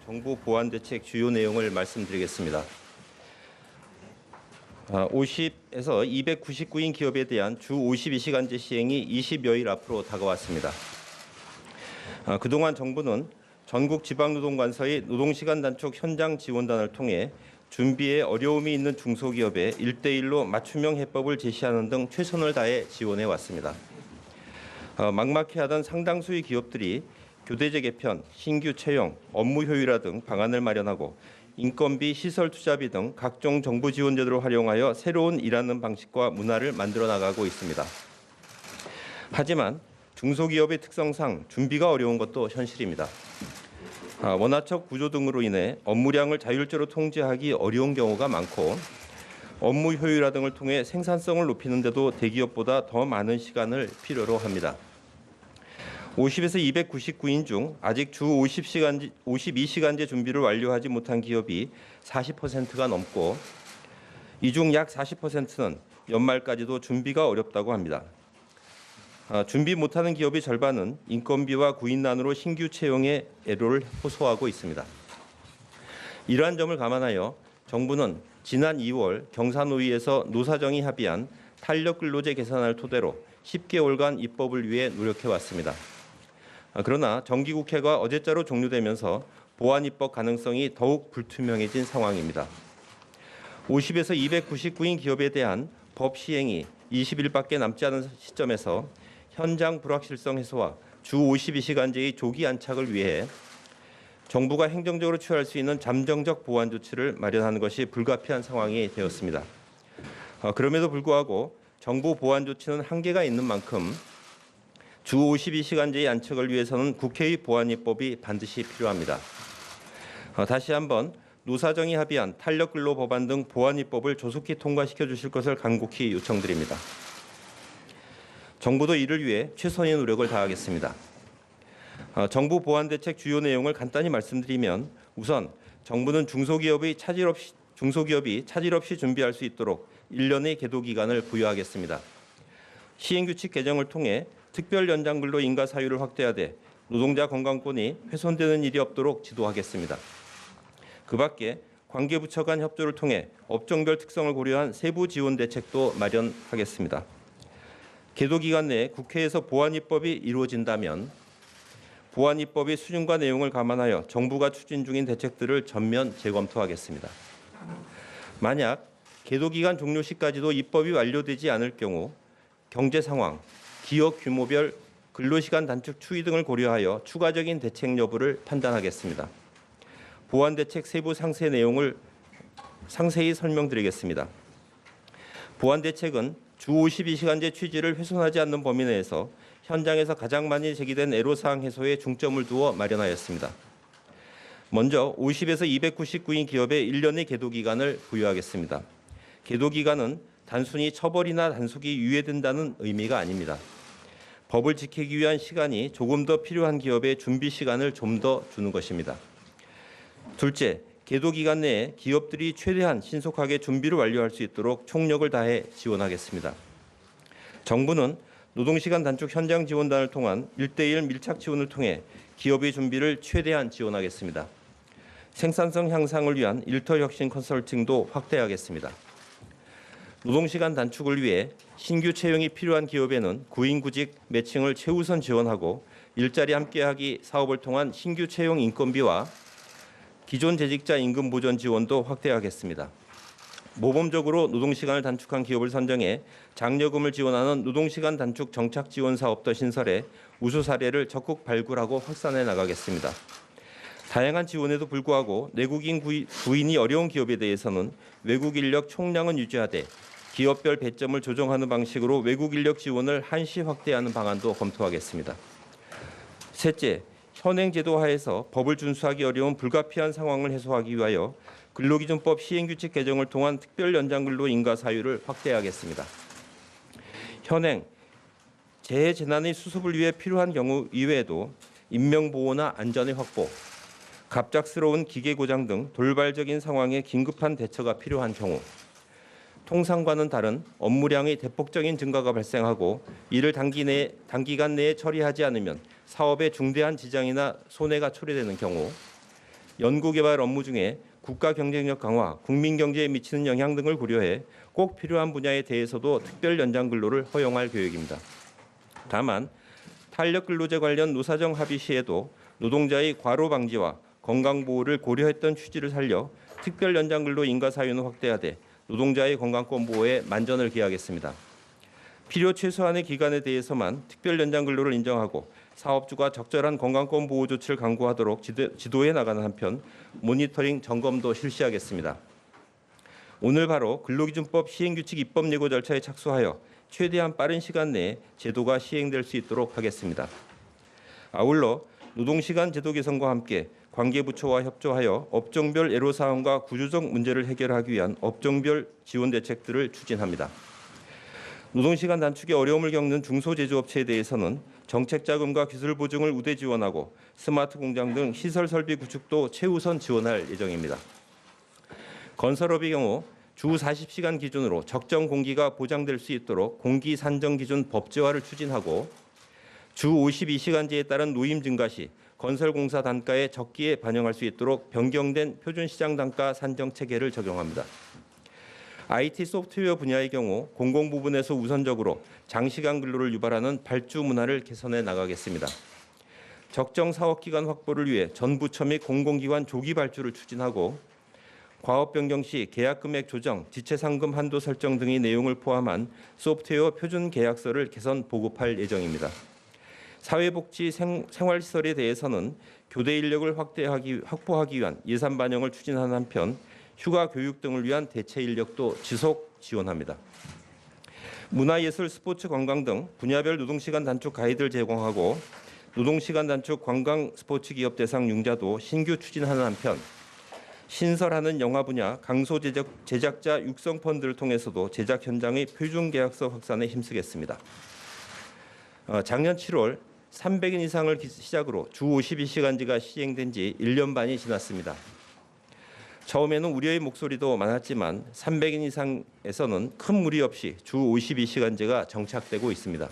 정부 보완대책 주요 내용을 말씀드리겠습니다. 50에서 299인 기업에 대한 주 52시간제 시행이 20여일 앞으로 다가왔습니다. 그동안 정부는 전국 지방노동관서의 노동시간 단축 현장 지원단을 통해 준비에 어려움이 있는 중소기업에 1대1로 맞춤형 해법을 제시하는 등 최선을 다해 지원해 왔습니다. 막막해하던 상당수의 기업들이 교대제 개편, 신규 채용, 업무 효율화 등 방안을 마련하고 인건비, 시설 투자비 등 각종 정부 지원 제도를 활용하여 새로운 일하는 방식과 문화를 만들어 나가고 있습니다. 하지만 중소기업의 특성상 준비가 어려운 것도 현실입니다. 원화적 구조 등으로 인해 업무량을 자율적으로 통제하기 어려운 경우가 많고 업무 효율화 등을 통해 생산성을 높이는 데도 대기업보다 더 많은 시간을 필요로 합니다. 50에서 299인 중 아직 주 52시간제 준비를 완료하지 못한 기업이 40%가 넘고 이 중 약 40%는 연말까지도 준비가 어렵다고 합니다. 준비 못하는 기업의 절반은 인건비와 구인난으로 신규 채용에 애로를 호소하고 있습니다. 이러한 점을 감안하여 정부는 지난 2월 경사노위에서 노사정이 합의한 탄력근로제 개선안을 토대로 10개월간 입법을 위해 노력해 왔습니다. 그러나 정기국회가 어제자로 종료되면서 보완 입법 가능성이 더욱 불투명해진 상황입니다. 50에서 299인 기업에 대한 법 시행이 20일밖에 남지 않은 시점에서 현장 불확실성 해소와 주 52시간제의 조기 안착을 위해 정부가 행정적으로 취할 수 있는 잠정적 보완 조치를 마련하는 것이 불가피한 상황이 되었습니다. 그럼에도 불구하고 정부 보완 조치는 한계가 있는 만큼 주 52시간제의 안착을 위해서는 국회의 보완 입법이 반드시 필요합니다. 다시 한번 노사정이 합의한 탄력근로 법안 등 보완 입법을 조속히 통과시켜 주실 것을 간곡히 요청드립니다. 정부도 이를 위해 최선의 노력을 다하겠습니다. 정부 보완 대책 주요 내용을 간단히 말씀드리면 우선 정부는 중소기업이 차질 없이 준비할 수 있도록 1년의 계도 기간을 부여하겠습니다. 시행규칙 개정을 통해 특별 연장 근로 인가 사유를 확대하되 노동자 건강권이 훼손되는 일이 없도록 지도하겠습니다. 그 밖에 관계부처 간 협조를 통해 업종별 특성을 고려한 세부 지원 대책도 마련하겠습니다. 계도 기간 내에 국회에서 보완 입법이 이루어진다면 보완 입법의 수준과 내용을 감안하여 정부가 추진 중인 대책들을 전면 재검토하겠습니다. 만약 계도 기간 종료 시까지도 입법이 완료되지 않을 경우 경제 상황, 기업 규모별 근로시간 단축 추이 등을 고려하여 추가적인 대책 여부를 판단하겠습니다. 보완 대책 세부 상세 내용을 상세히 설명드리겠습니다. 보완 대책은 주 52시간제 취지를 훼손하지 않는 범위 내에서 현장에서 가장 많이 제기된 애로사항 해소에 중점을 두어 마련하였습니다. 먼저 50에서 299인 기업에 1년의 계도 기간을 부여하겠습니다. 계도 기간은 단순히 처벌이나 단속이 유예된다는 의미가 아닙니다. 법을 지키기 위한 시간이 조금 더 필요한 기업의 준비 시간을 좀 더 주는 것입니다. 둘째, 계도 기간 내에 기업들이 최대한 신속하게 준비를 완료할 수 있도록 총력을 다해 지원하겠습니다. 정부는 노동시간 단축 현장 지원단을 통한 1대1 밀착 지원을 통해 기업의 준비를 최대한 지원하겠습니다. 생산성 향상을 위한 일터 혁신 컨설팅도 확대하겠습니다. 노동시간 단축을 위해 신규 채용이 필요한 기업에는 구인구직 매칭을 최우선 지원하고 일자리 함께하기 사업을 통한 신규 채용 인건비와 기존 재직자 임금 보전 지원도 확대하겠습니다. 모범적으로 노동시간을 단축한 기업을 선정해 장려금을 지원하는 노동시간 단축 정착 지원 사업도 신설해 우수 사례를 적극 발굴하고 확산해 나가겠습니다. 다양한 지원에도 불구하고 내국인 구인이 어려운 기업에 대해서는 외국 인력 총량은 유지하되 기업별 배점을 조정하는 방식으로 외국 인력 지원을 한시 확대하는 방안도 검토하겠습니다. 셋째, 현행 제도 하에서 법을 준수하기 어려운 불가피한 상황을 해소하기 위하여 근로기준법 시행규칙 개정을 통한 특별 연장 근로 인가 사유를 확대하겠습니다. 현행 재해 재난의 수습을 위해 필요한 경우 이외에도 인명보호나 안전의 확보, 갑작스러운 기계 고장 등 돌발적인 상황에 긴급한 대처가 필요한 경우, 통상과는 다른 업무량의 대폭적인 증가가 발생하고 이를 단기간 내에 처리하지 않으면 사업에 중대한 지장이나 손해가 초래되는 경우, 연구개발 업무 중에 국가 경쟁력 강화, 국민 경제에 미치는 영향 등을 고려해 꼭 필요한 분야에 대해서도 특별 연장 근로를 허용할 계획입니다. 다만 탄력 근로제 관련 노사정 합의 시에도 노동자의 과로 방지와 건강 보호를 고려했던 취지를 살려 특별 연장 근로 인가 사유는 확대하되 노동자의 건강권 보호에 만전을 기하겠습니다. 필요 최소한의 기간에 대해서만 특별 연장 근로를 인정하고 사업주가 적절한 건강권 보호 조치를 강구하도록 지도해 나가는 한편 모니터링 점검도 실시하겠습니다. 오늘 바로 근로기준법 시행규칙 입법 예고 절차에 착수하여 최대한 빠른 시간 내에 제도가 시행될 수 있도록 하겠습니다. 아울러 노동시간 제도 개선과 함께 관계부처와 협조하여 업종별 애로사항과 구조적 문제를 해결하기 위한 업종별 지원 대책들을 추진합니다. 노동시간 단축에 어려움을 겪는 중소제조업체에 대해서는 정책자금과 기술 보증을 우대 지원하고 스마트 공장 등 시설 설비 구축도 최우선 지원할 예정입니다. 건설업의 경우 주 40시간 기준으로 적정 공기가 보장될 수 있도록 공기 산정 기준 법제화를 추진하고 주 52시간제에 따른 노임 증가 시 건설공사 단가에 적기에 반영할 수 있도록 변경된 표준시장 단가 산정 체계를 적용합니다. IT 소프트웨어 분야의 경우 공공 부분에서 우선적으로 장시간 근로를 유발하는 발주 문화를 개선해 나가겠습니다. 적정 사업 기간 확보를 위해 전 부처 및 공공기관 조기 발주를 추진하고 과업 변경 시 계약 금액 조정, 지체 상금 한도 설정 등의 내용을 포함한 소프트웨어 표준 계약서를 개선 보급할 예정입니다. 사회복지 생활시설에 대해서는 교대 인력을 확보하기 위한 예산 반영을 추진하는 한편 휴가 교육 등을 위한 대체 인력도 지속 지원합니다. 문화예술, 스포츠, 관광 등 분야별 노동시간 단축 가이드를 제공하고 노동시간 단축 관광 스포츠 기업 대상 융자도 신규 추진하는 한편 신설하는 영화 분야 강소 제작자 육성 펀드를 통해서도 제작 현장의 표준 계약서 확산에 힘쓰겠습니다. 작년 7월 300인 이상을 시작으로 주 52시간제가 시행된 지 1년 반이 지났습니다. 처음에는 우려의 목소리도 많았지만 300인 이상에서는 큰 무리 없이 주 52시간제가 정착되고 있습니다.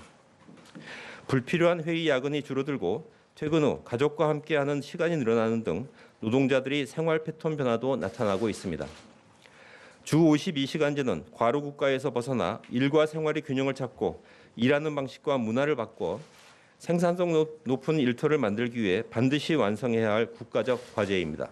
불필요한 회의 야근이 줄어들고 퇴근 후 가족과 함께하는 시간이 늘어나는 등 노동자들이 생활 패턴 변화도 나타나고 있습니다. 주 52시간제는 과로 국가에서 벗어나 일과 생활의 균형을 찾고 일하는 방식과 문화를 바꿔 생산성 높은 일터를 만들기 위해 반드시 완성해야 할 국가적 과제입니다.